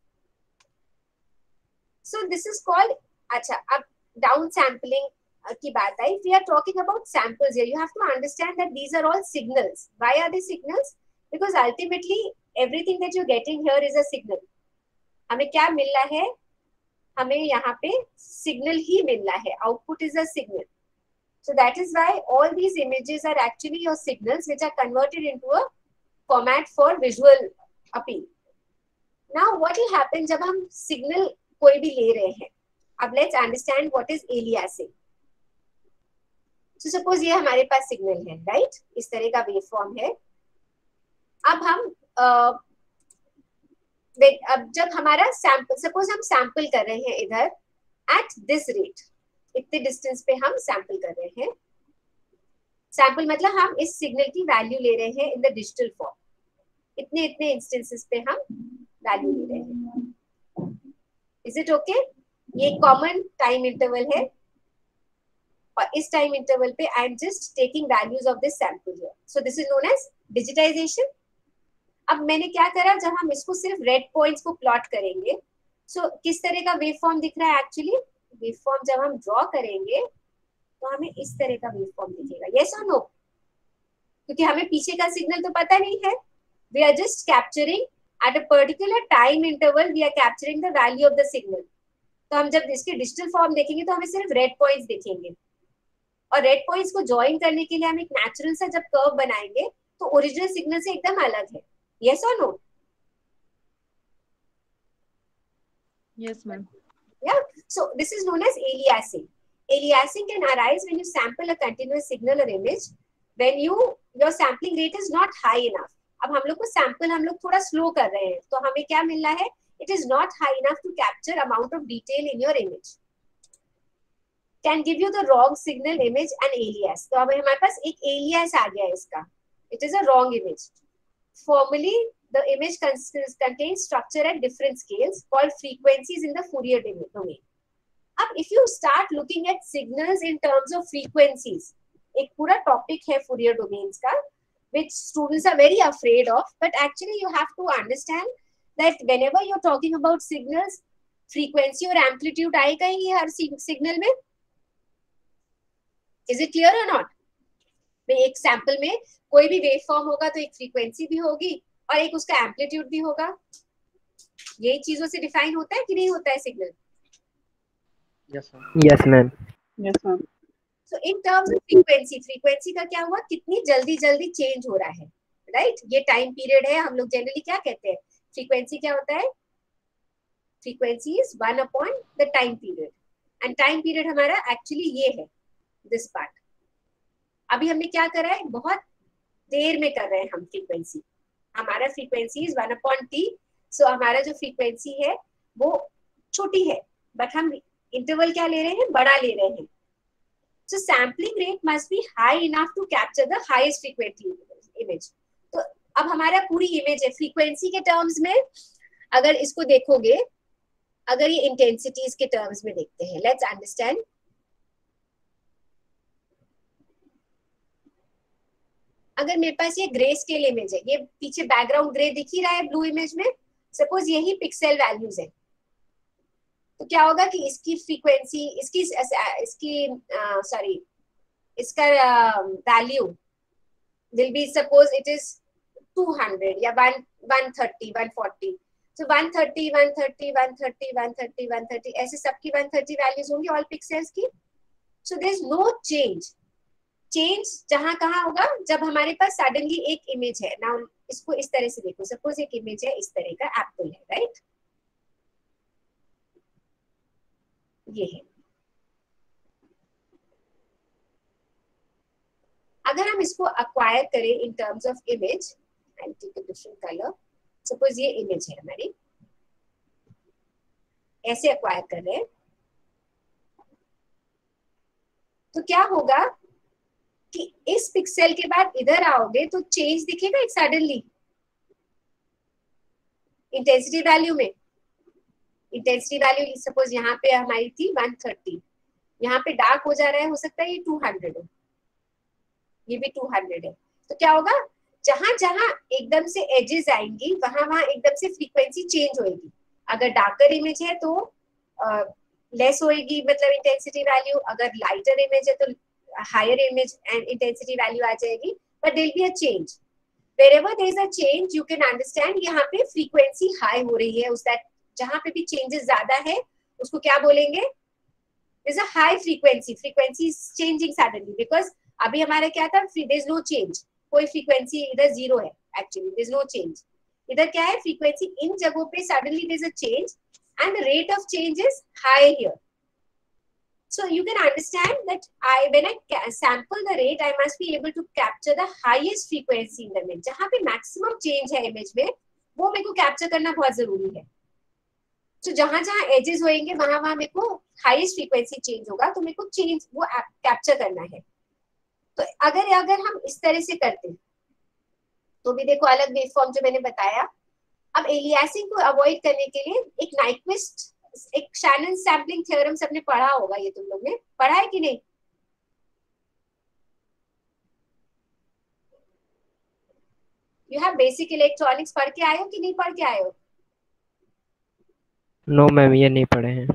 So this is called, अच्छा, अब down sampling की बात आई. We are talking about samples here. You have to understand that these are all signals. Why are they signals? Because ultimately everything that you're getting here is a signal. हमें क्या मिल रहा है, हमें यहाँ पे सिग्नल ही मिल रहा है. Output is a signal. So that is why all these images are actually your signals which are converted into a format for visual appeal. Now what will happen जब हम सिग्नल कोई भी ले रहे हैं. अब let's understand what is aliasing. So suppose ये हमारे पास सिग्नल है, राइट? इस तरह का वेवफॉर्म है. अब हम अब जब हमारा सैंपल, सपोज हम सैंपल कर रहे हैं इधर एट दिस रेट, इतने डिस्टेंस पे हम सैंपल कर रहे हैं. सैंपल मतलब हम इस सिग्नल की वैल्यू ले रहे हैं इन द डिजिटल फॉर्म. इतने इतने इंस्टेंसेस पे हम वैल्यू ले रहे हैं. Is it okay? ये कॉमन टाइम इंटरवल है, और इस टाइम इंटरवल पे I am just taking values of this sample here. So this is known as digitisation. अब मैंने क्या करा, जब हम इसको सिर्फ रेड पॉइंट्स को प्लॉट करेंगे, सो किस तरह का वेव फॉर्म दिख रहा है एक्चुअली? वेव फॉर्म जब हम ड्रॉ करेंगे तो हमें इस तरह का वेव फॉर्म दिखेगा, यस और नो? क्योंकि हमें पीछे का सिग्नल तो पता नहीं है, we are just capturing at a particular time interval, we are capturing the value of the signal. तो हम जब इसके डिजिटल फॉर्म देखेंगे तो हमें सिर्फ रेड पॉइंट्स दिखेंगे, और रेड पॉइंट्स को ज्वाइन करने के लिए हम एक नेचुरल सा जब कर्व बनाएंगे तो ओरिजिनल सिग्नल से एकदम अलग है, यस और no? Yes, ma'am. Yeah, so this is known as aliasing. Aliasing can arise when you sample a continuous signal or image when your sampling rate is not high enough. अब हम लोग को सैंपल हम लोग थोड़ा स्लो कर रहे हैं, तो हमें क्या मिल रहा है? It is not high enough to capture amount of detail in your image. Can give you the wrong signal, image and alias. तो अब हमारे पास एक alias आ गया है इसका. It is a wrong image. Formally, the image contains structure at different scales called frequencies in the Fourier domain. अब if you start looking at signals in terms of frequencies, एक पूरा topic है Fourier domains का, which students are very afraid of, but actually you have to understand that whenever you're talking about signals, frequency और amplitude आएगा ही हर signal में. Is it clear or not? एक सैंपल में कोई भी वेव फॉर्म होगा तो एक फ्रीक्वेंसी भी होगी और एक उसका एम्पलीट्यूड भी होगा। ये चीजों से डिफाइन होता है कि नहीं होता है signal? Yes ma'am. Yes, ma'am. So in terms of frequency, frequency का क्या हुआ, कितनी जल्दी जल्दी चेंज हो रहा है, राइट? ये टाइम पीरियड है, हम लोग जनरली क्या कहते हैं, फ्रीक्वेंसी क्या होता है? Frequency is 1 upon the time period, and time period हमारा एक्चुअली ये है, दिस पार्ट। अभी हमने क्या करा है, बहुत देर में कर रहे हैं हम फ्रीक्वेंसी, हमारा फ्रीक्वेंसी इज 1 अपॉन टी, सो हमारा जो फ्रीक्वेंसी है वो छोटी है, बट हम इंटरवल क्या ले रहे हैं, बड़ा ले रहे हैं। So sampling rate must be high enough to capture the highest frequency image. तो अब हमारा पूरी इमेज है फ्रीक्वेंसी के टर्म्स में, अगर इसको देखोगे, अगर ये इंटेंसिटीज के टर्म्स में देखते हैं, लेट्स अंडरस्टैंड। अगर मेरे पास ये ग्रे स्केल इमेज है, ये पीछे बैकग्राउंड ग्रे दिख ही रहा है ब्लू इमेज में, सपोज यही पिक्सेल वैल्यूज है, तो क्या होगा कि इसकी फ्रीक्वेंसी, इसका value will be, suppose it is 200 या 130 140, so 130 130 130 130 130 ऐसे सबकी 130 वैल्यूज होंगी ऑल पिक्सेल्स की। So there is no change जहां कहाँ होगा, जब हमारे पास सडनली एक इमेज है। नाउ इसको इस तरह से देखो, सपोज एक इमेज है इस तरह का, एप्पल है, राइट? ये है। अगर हम इसको अक्वायर करें in terms of image, I will take a different colour, suppose ये इमेज है हमारी, ऐसे अक्वायर कर रहे हैं, तो क्या होगा कि इस पिक्सेल के बाद इधर आओगे तो चेंज दिखेगा एक सडनली इंटेंसिटी वैल्यू में। इंटेंसिटी वैल्यू सपोज यहाँ पे हमारी थी 130, यहाँ पे डार्क हो जा रहा है, हो सकता है ये 200 है, ये भी 200 है, तो क्या होगा, जहां जहां एकदम से एजेस आएंगी वहां वहां एकदम से फ्रीक्वेंसी चेंज होएगी। अगर डार्कर इमेज है तो लेस होएगी, मतलब इंटेंसिटी वैल्यू, अगर लाइटर इमेज है तो higher image and intensity value आ जाएगी, but there will be a change. wherever there is a change you can understand यहाँ पे फ्रीक्वेंसी हाई हो रही है, उस दैट जहां पे भी चेंजेस ज्यादा है उसको क्या बोलेंगे, there's a high frequency is changing suddenly, because अभी हमारा क्या था, there's no change, कोई फ्रीक्वेंसी इधर जीरो है, एक्चुअली there's no change। इधर क्या है, फ्रीक्वेंसी इन जगहों पे suddenly there's a change and the rate of change is high here. So you can understand that when I sample the rate, I must be able to capture the highest frequency in the image. जहाँ पे maximum change है image में, वो मेरे को capture करना बहुत जरूरी है। तो जहां जहां edges होएंगे वहां वहां मेरे को highest frequency change होगा, तो मेरे को change वो capture करना है। तो अगर हम इस तरह से करते हैं तो भी देखो अलग वेवफॉर्म जो मैंने बताया। अब एलियासिंग को अवॉइड करने के लिए एक नाइक्विस्ट, एक शैनन सैम्पलिंग थ्योरम सबने पढ़ा होगा, ये तुम लोग ने पढ़ा है कि नहीं? यू हैव बेसिक इलेक्ट्रॉनिक्स पढ़ के आए हो कि नहीं पढ़ के आए हो? नो मैम, ये नहीं पढ़े हैं।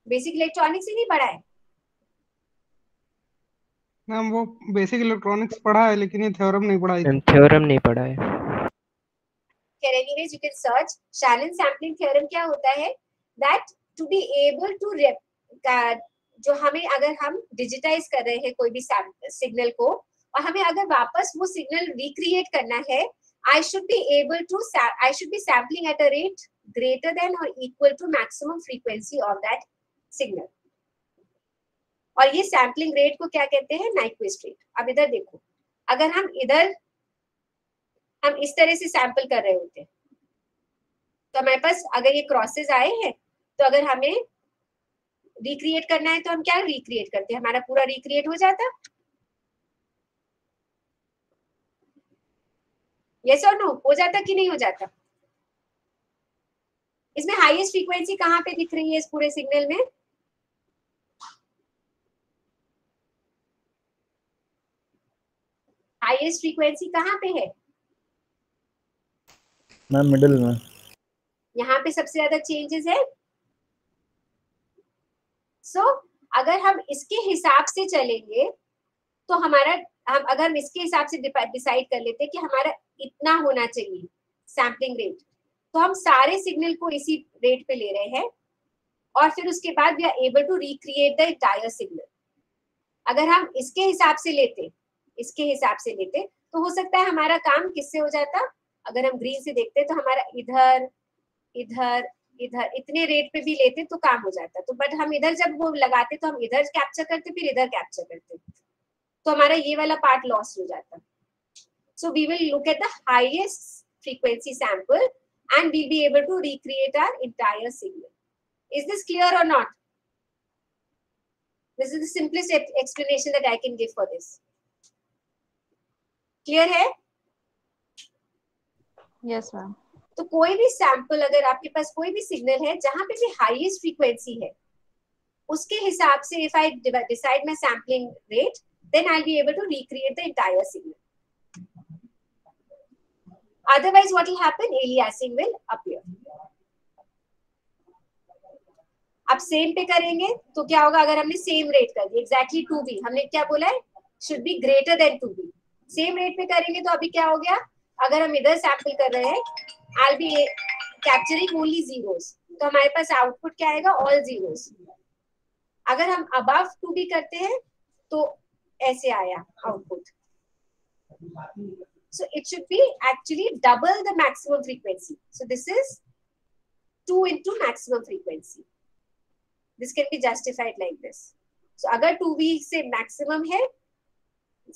बेसिक इलेक्ट्रॉनिक्स ही नहीं पढ़ा है? मैम वो बेसिक इलेक्ट्रॉनिक्स पढ़ा है लेकिन ये थ्योरम नहीं पढ़ा है। थ्योरम नहीं पढ़ा है। Anyways, you can search Shannon sampling theorem. क्या होता है? That to be able to जो हमें अगर हम डिजिटाइज कर रहे हैं कोई भी सिग्नल को और हमें अगर वापस वो सिग्नल रिक्रिएट करना है, I should be sampling at a rate greater than or equal to maximum frequency of that signal. और ये सैम्पलिंग रेट को क्या कहते हैं? Nyquist rate. अब इधर देखो, अगर हम इस तरह से सैंपल कर रहे होते तो हमारे पास अगर ये क्रॉसेस आए हैं तो अगर हमें रिक्रिएट करना है तो हम क्या रिक्रिएट करते हैं? हमारा पूरा रिक्रिएट हो जाता. यस और नो? हो जाता कि नहीं हो जाता? इसमें हाईएस्ट फ्रीक्वेंसी कहाँ पे दिख रही है इस पूरे सिग्नल में? हाईएस्ट फ्रीक्वेंसी कहाँ पे है? मैम मिडिल में. यहाँ पे सबसे ज्यादा चेंजेस है. सो अगर हम इसके हिसाब से चलेंगे तो अगर हम इसके हिसाब से डिसाइड कर लेते हैं कि हमारा इतना होना चाहिए सैम्पलिंग रेट, तो हम सारे सिग्नल को इसी रेट पे ले रहे हैं और फिर उसके बाद we are able to recreate the entire signal. अगर हम इसके हिसाब से लेते तो हो सकता है हमारा काम किससे हो जाता? अगर हम ग्रीन से देखते तो हमारा इधर इधर इधर इतने रेट पे भी लेते तो काम हो जाता. तो बट हम इधर जब वो लगाते तो हम इधर कैप्चर करते फिर इधर कैप्चर करते तो हमारा ये वाला पार्ट लॉस हो जाता. So we will look at the highest frequency sample and we'll be able to recreate our entire signal. Is this clear or not? This is the simplest explanation that I can give for this. Clear है? Yes, ma'am. तो कोई भी सैंपल, अगर आपके पास कोई भी सिग्नल है जहां पे भी हाईएस्ट फ्रीक्वेंसी है, उसके हिसाब से if I decide my sampling rate, then I'll be able to recreate the entire signal. Otherwise, what will happen? Aliasing will appear. अब सेम पे करेंगे तो क्या होगा? अगर हमने सेम रेट कर दिया एग्जैक्टली 2v, हमने क्या बोला है? Should be greater than 2v. Same rate पे करेंगे तो अभी क्या हो गया? अगर हम इधर सैंपल कर रहे हैं, I'll be capturing only zeros, तो हमारे पास आउटपुट क्या आएगा? All zeros. अगर हम above 2v करते हैं तो ऐसे आया output. So it should be actually double the maximum frequency. So this is 2 into maximum frequency. This can be justified like this. So अगर 2v से maximum है,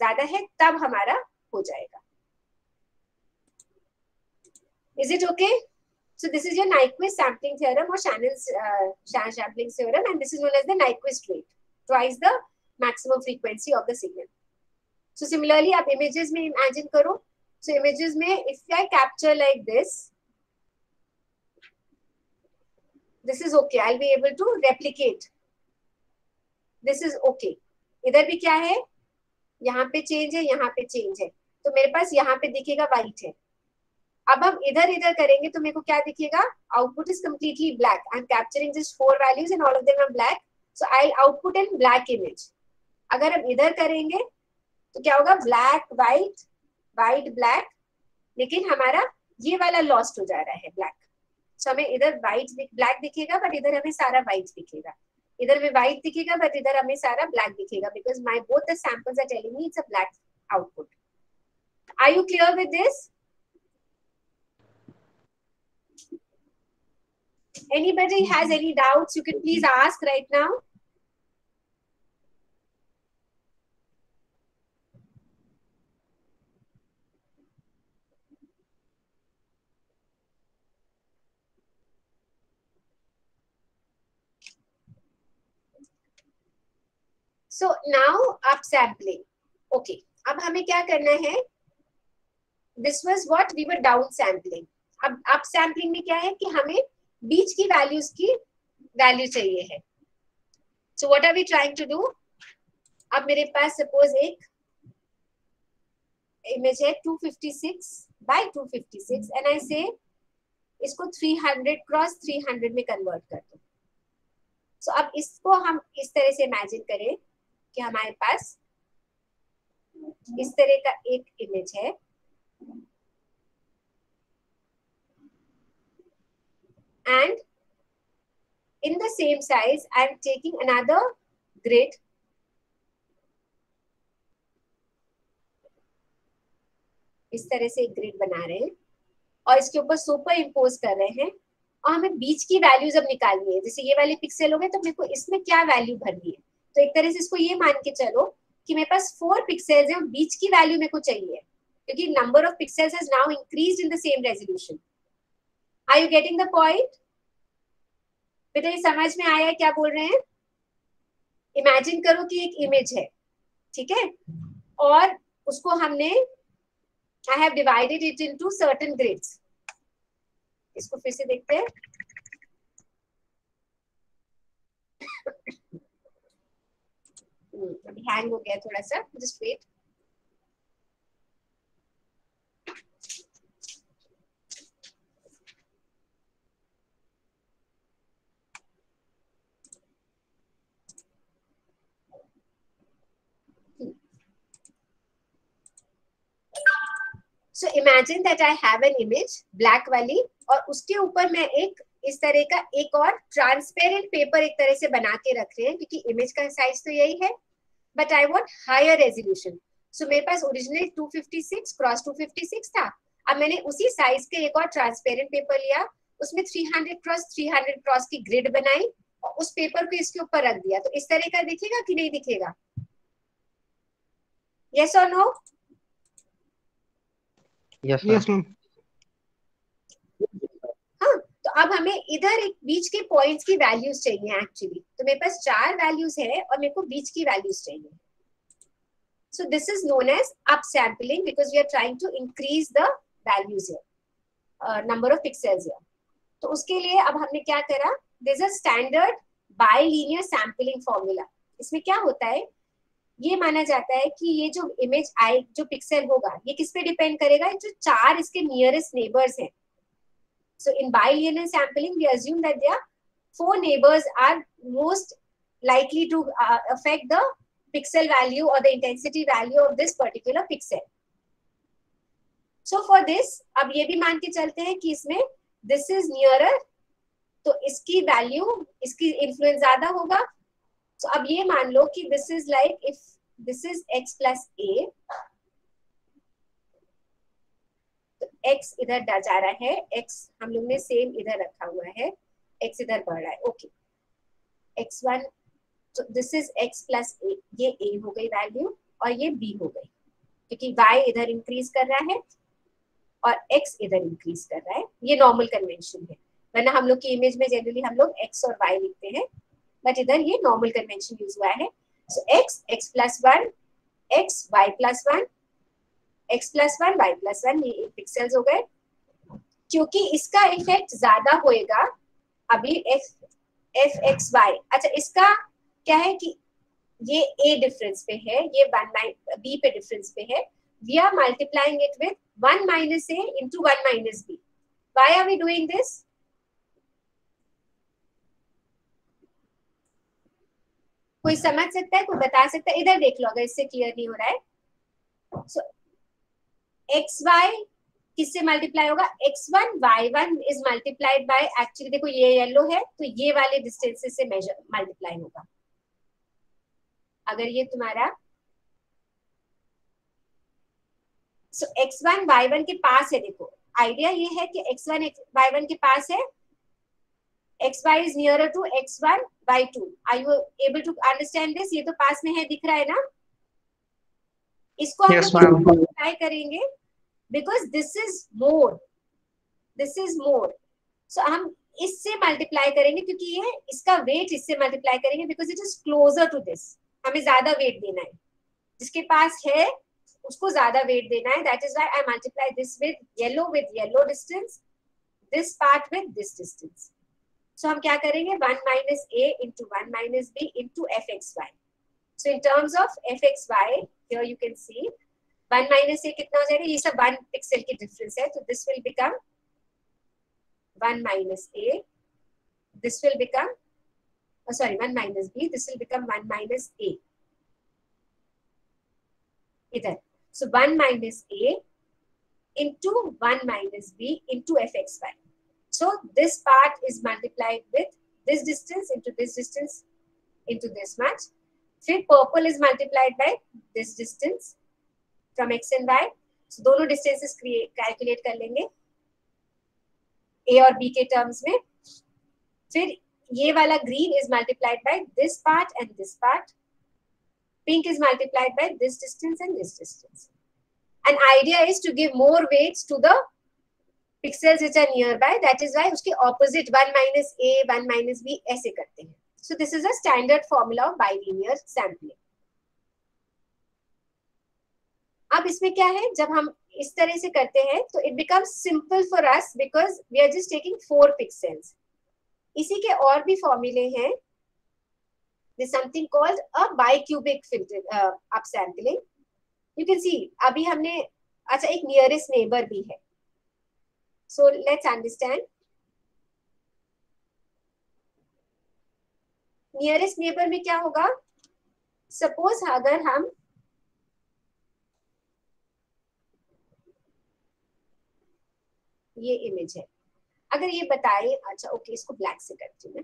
ज्यादा है, तब हमारा हो जाएगा. Is it okay? So this is your Nyquist sampling theorem or Shannon's sampling theorem, and this is known as the Nyquist rate, twice the maximum frequency of the signal. So similarly, आप images में imagine करो. So images में, if I capture like this is okay. I'll be able to replicate. This is okay. इधर भी क्या है? यहाँ पे change है, यहाँ पे change है. तो मेरे पास यहाँ पे दिखेगा white है. अब हम इधर करेंगे तो मेरे को क्या दिखेगा? Output is completely black. I'm capturing just 4 values and all of them are black. So I'll output in black image. अगर हम इधर करेंगे तो क्या होगा? ब्लैक व्हाइट, व्हाइट ब्लैक, लेकिन हमारा ये वाला लॉस्ट हो जा रहा है ब्लैक. सो हमें इधर व्हाइट ब्लैक दिखेगा बट इधर हमें सारा व्हाइट दिखेगा. इधर में व्हाइट दिखेगा बट इधर हमें सारा ब्लैक दिखेगा because my both the samples are telling me it's a black output. Are you clear with this? Anybody has any doubts, you can please ask right now. So now upsampling. Okay, अब हमें क्या करना है? This was what we were downsampling. अब upsampling में क्या है कि हमें बीच की वैल्यूज की वैल्यू चाहिए है. So what are we trying to do? अब मेरे पास सपोज एक इमेज है 256 बाय 256 एंड आई से इसको 300 क्रॉस 300 में कन्वर्ट कर दो। सो अब इसको हम इस तरह से इमेजिन करें कि हमारे पास इस तरह का एक इमेज है and in the same size I am taking another grid इस तरह से एक ग्रिड बना रहे हैं और इसके ऊपर सुपर इम्पोज कर रहे हैं और हमें बीच की वैल्यूज अब निकालनी है। जैसे ये वाले पिक्सल हो गए तो मेरे को इसमें क्या वैल्यू भरनी है, तो एक तरह से इसको ये मान के चलो कि मेरे पास 4 पिक्सेल्स हैं और बीच की वैल्यू मेरे को चाहिए क्योंकि number of pixels has now increased in the same resolution. Are you getting the point? बेटा ये समझ में आया क्या बोल रहे हैं? इमेजिन करो कि एक इमेज है, ठीक है, और उसको हमने I have divided it into certain grids. इसको फिर से देखते हैं। अभी हैंग हो गया थोड़ा सा, just wait. So imagine that I have an image black वाली और उसके ऊपर मैं एक इस तरह का एक और ट्रांसपेरेंट पेपर एक तरह से बना के रख रहे हैं क्योंकि इमेज का साइज तो यही है but I want higher resolution. So मेरे पास ओरिजिनल 256 क्रॉस 256 था, अब मैंने उसी साइज के एक और ट्रांसपेरेंट पेपर लिया, उसमें 300 क्रॉस की ग्रिड बनाई और उस पेपर को इसके ऊपर रख दिया। तो इस तरह का दिखेगा कि नहीं दिखेगा? यस और नो? Yes ma'am. हाँ, तो अब हमें इधर एक बीच के पॉइंट्स की वैल्यूज चाहिए एक्चुअली। तो मेरे पास 4 वैल्यूज है और मेरे को बीच की वैल्यूज चाहिए। So this is known as up sampling because we are trying to increase the values here, number of pixels here. तो उसके लिए अब हमने क्या करा, this is a standard bilinear sampling formula. इसमें क्या होता है, ये माना जाता है कि ये जो इमेज आई जो पिक्सेल होगा ये किस पे डिपेंड करेगा, जो 4 इसके नियरेस्ट नेबर्स हैं। So in bilinear sampling we assume that there 4 neighbours are most likely to affect the pixel value or the intensity value of this particular pixel. So for this अब ये भी मान के चलते हैं कि इसमें this is nearer, तो इसकी वैल्यू इसकी इन्फ्लुएंस ज्यादा होगा। तो अब ये मान लो कि this is like if this is x plus a, तो x इधर जा रहा है, x हम लोग ने सेम इधर रखा हुआ है, x इधर बढ़ रहा है, ओके x1, तो this is x plus a, ये a हो गई वैल्यू और ये b हो गई क्योंकि y इधर इंक्रीज कर रहा है और x इधर इंक्रीज कर रहा है। ये नॉर्मल कन्वेंशन है, वरना हम लोग की इमेज में जनरली हम लोग x और y लिखते हैं, बट इधर ये नॉर्मल कन्वेंशन यूज हुआ है। सो x plus 1, x y plus 1, x plus 1 y plus 1, ये पिक्सेल्स हो गए। क्योंकि इसका इफेक्ट ज्यादा होएगा अभी f x y। अच्छा, इसका क्या है कि ये a डिफरेंस पे है, ये b पे डिफरेंस पे है, we are multiplying it with 1 minus a into 1 minus b। Why are we doing this? कोई समझ सकता है, कोई बता सकता है? इधर देख लो अगर इससे क्लियर नहीं हो रहा है। सो एक्स वाई किससे मल्टीप्लाई होगा, x1 y1 is multiplied by, actually देखो ये येलो है तो ये वाले डिस्टेंसेस से मेजर मल्टीप्लाई होगा। अगर ये तुम्हारा सो x1 y1 के पास है, देखो आइडिया ये है कि x1 y1 के पास है, xy is nearer to x1 y2। are you able to understand this? ये तो पास में है, दिख रहा है ना? इसको हम मल्टीप्लाई करेंगे because this is more, this is more। so हम इससे मल्टीप्लाई करेंगे क्योंकि ये इसका वेट इससे मल्टीप्लाई करेंगे because it is closer to this। हमें ज्यादा वेट देना है, जिसके पास है उसको ज्यादा वेट देना है। that is why I multiply this with yellow distance, this part with this distance। so हम क्या करेंगे, 1 minus a into 1 minus b into fxy। so in terms of fxy here you can see 1 minus ए कितना हो जाएगा, ये सब 1 पिक्सल की डिफरेंस है, तो this will become 1 minus A, this will become sorry 1 minus b, this will become 1 minus a इधर. So 1 minus a into 1 minus b into fxy. So this part is multiplied with this distance into this distance into this much. फिर purple is multiplied by this distance from x and y. So दोनों distances calculate कर लेंगे a और b के terms में. फिर ये वाला green is multiplied by this part and this part. Pink is multiplied by this distance and this distance. And idea is to give more weights to the pixels which are nearby. That is why उसके opposite 1 minus a, 1 minus b ऐसे करते हैं. So this is a standard formula of bilinear sampling. अब इसमें क्या है, जब हम इस तरह से करते हैं तो it becomes simple for us because we are just taking 4 pixels. इसी के और भी फॉर्मूले हैं. There's something called a bicubic filter upsampling. You can see अभी हमने, अच्छा एक nearest neighbor भी है. So let's understand. Nearest neighbor में क्या होगा? Suppose अगर हम ये इमेज है, अगर ये बताए, अच्छा ओके इसको ब्लैक से करती हूँ मैं.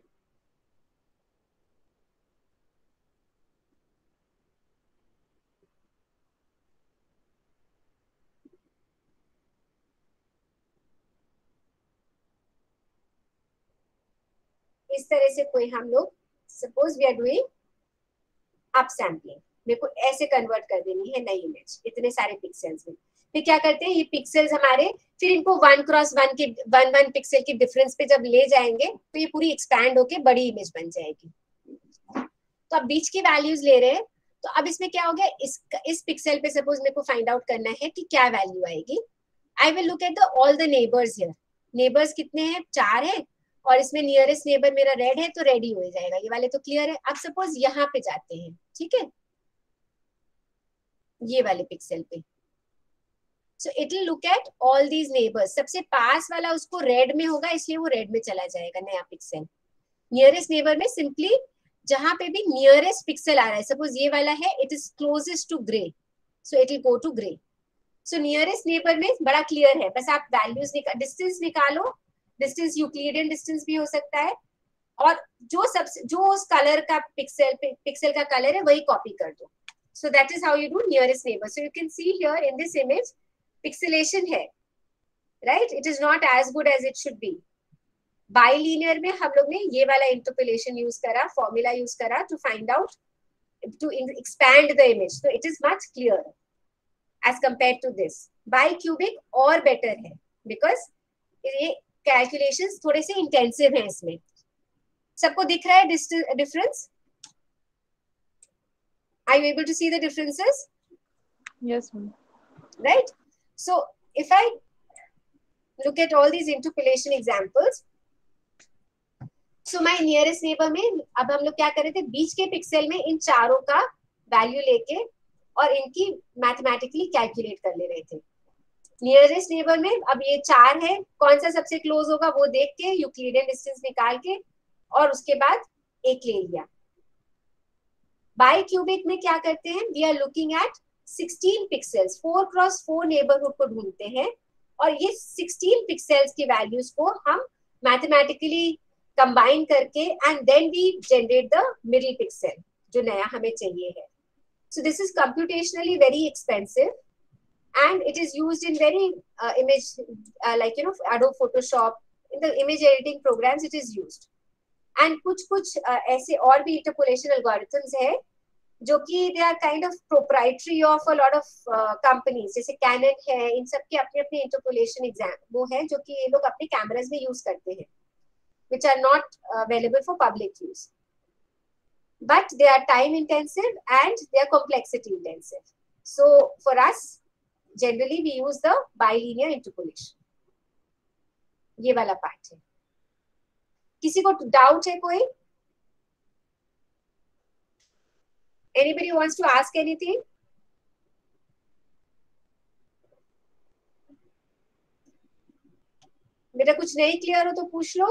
इस तरह से कोई हम लोग suppose we are doing up sampling, मेरे को ऐसे कन्वर्ट कर देनी है नई इमेज इतने सारे पिक्सेल्स में. फिर क्या करते हैं, ये पिक्सेल्स हमारे, फिर इनको 1 क्रॉस 1 के 1 पिक्सल की डिफरेंस पे जब ले जाएंगे तो ये पूरी एक्सपैंड होके बड़ी इमेज बन जाएगी. तो अब बीच की वैल्यूज ले रहे हैं, तो अब इसमें क्या हो गया, इस पिक्सल पे सपोज मेरे को फाइंड आउट करना है कि क्या वैल्यू आएगी. I will look at the all the neighbours here. Neighbours कितने हैं, 4 है, और इसमें नियरेस्ट नेबर मेरा रेड है तो रेड ही हो जाएगा, ये वाले तो क्लियर है. अब सपोज यहाँ पे जाते हैं, ठीक है, ये वाले पिक्सल पे. सो it will look at all these neighbours. सबसे पास वाला उसको रेड में होगा इसलिए वो रेड में चला जाएगा नया पिक्सल. नियरेस्ट नेबर में सिंपली जहां पे भी नियरेस्ट पिक्सल आ रहा है, सपोज ये वाला है, it is closest to grey, so it will go to grey. So nearest neighbour में बड़ा क्लियर है, बस आप वैल्यूज डिस्टेंस निकालो. डिस्टेंस यूक्लिडियन डिस्टेंस भी हो सकता है, और जो उस कलर का पिक्सल का कलर है वही कॉपी कर दो. So that is how you do nearest neighbour. So you can see here in this image pixelation है, right, it is not as good as it should be. Bilinear में हम लोग ने ये वाला इंटरपोलेशन यूज करा, फॉर्मूला यूज करा to find out, to expand the image, तो it is much clear as compare to this. Bicubic और बेटर है बिकॉज ये कैलकुलेशंस थोड़े से इंटेंसिव हैं इसमें. सबको दिख रहा है difference? Are you able to see the differences? Yes, ma'am. Right? So if I look at all these interpolation examples, so my nearest neighbor में अब हम लोग क्या कर रहे थे, बीच के पिक्सल में इन चारों का वैल्यू लेके और इनकी मैथमेटिकली कैलकुलेट कर ले रहे थे. नियरेस्ट नेबर में अब ये 4 है, कौन सा सबसे क्लोज होगा वो देख के यूक्लिडियन डिस्टेंस निकाल के और उसके बाद एक ले लिया. बाइक्यूबिक में क्या करते हैं, we are looking at 16 pixels, 4 cross 4 neighbourhood को ढूंढते हैं और ये 16 पिक्सेल्स की वैल्यूज को हम मैथमेटिकली कंबाइन करके and then we generate the middle pixel जो नया हमें चाहिए है. So this is computationally very expensive and it is used in very image like Adobe Photoshop, in the image editing programs it is used. And कुछ ऐसे और भी interpolation algorithms है जो कि they are kind of proprietary of a lot of companies, जैसे Canon है, इन सब के अपने अपने interpolation वो है जो कि ये लोग अपने कैमरास में यूज करते हैं, which are not available for public use, but they are time intensive and they are complexity intensive. So for us generally we use the bilinear interpolation. ये वाला पार्ट है. किसी को डाउट है कोई? Anybody wants to ask anything? बेटा कुछ नहीं क्लियर हो तो पूछ लो।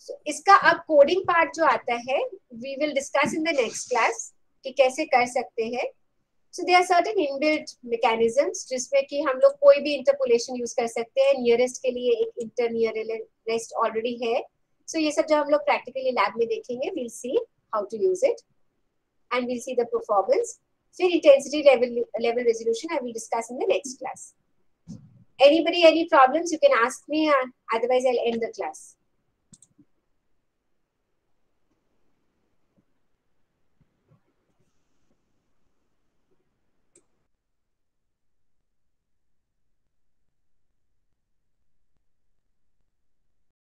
So, इसका अब कोडिंग पार्ट जो आता है we will discuss in the next class कि कैसे कर सकते हैं। So there are certain inbuilt mechanisms जिसमें कि हम लोग कोई भी इंटरपोलेशन यूज कर सकते हैं। नियरेस्ट के लिए एक इंटर नियरेस्ट ऑलरेडी है। सो ये सब जब हम लोग प्रैक्टिकली लैब में देखेंगे we'll see how to use it and we'll see the performance. फिर intensity level resolution I will discuss in the next class. Anybody any problems you can ask me, otherwise I'll end the class.